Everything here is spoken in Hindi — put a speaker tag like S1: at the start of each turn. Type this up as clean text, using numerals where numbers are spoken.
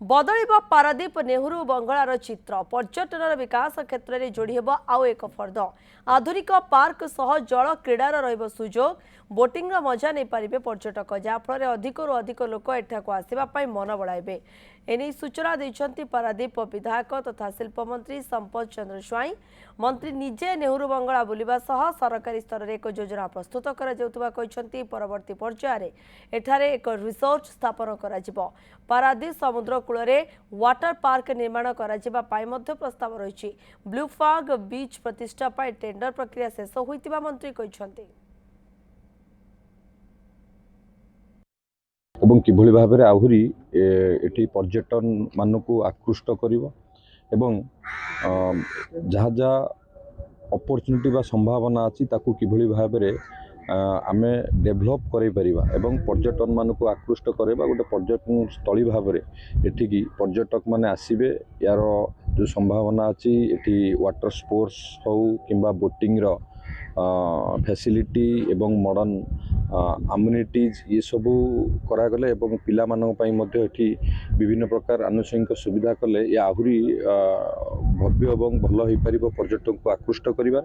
S1: बदलिब पारादीप नेहरू बंगलार चित्र पर्यटन विकास क्षेत्र में जोड़ी हेब आउ एक फर्द आधुनिक पार्क सह जल क्रीडार रहिब सुजोग बोटिंग मजा नहीं पारे पर्यटक जहाँफल अधिक अधिक लोक एठाक आसवाई मन बढ़ाइबे एने सूचना देइछन्ति पारादीप विधायक तथा शिल्पमंत्री संपत चंद्र स्वाई मंत्री निजे नेहरू बंगला बुलिबा सह सरकारी स्तर में एक योजना प्रस्तुत कर परवर्ती पर्यायर एठारे एक रिसोर्ट स्थापन कर पारादीप समुद्र कूल वाटर पार्क निर्माण करा प्रस्ताव रही ब्लू फॉग बीच प्रतिष्ठा पाई टेंडर प्रक्रिया शेष होइतिबा मंत्री कहते
S2: एवं किभली भाबरे आहुरी एठी पर्यटन मानकु आकृष्ट करिवो एवं जहाँ जहाँ अपॉर्चुनिटी बा संभावना अछि ताकु किभली भाबरे आमे डेभलप करै परिबा एवं पर्यटन मानकु आकृष्ट करबा गोटे पर्यटन स्थली भाबरे एठी की पर्यटक माने आसीबे यार जो संभावना अछि एठी वाटर स्पोर्ट्स हो किंबा बोटिंग रो फैसिलिटी एवं मॉडर्न अम्यूनिटीज ये सबू करागले एवं पिला मानक पई मध्ये एठी विभिन्न प्रकार आनुषंगिक सुविधा कले या आहुरी भव्य एवं भल होई परिबो पर्यटक को आकृष्ट करिबा।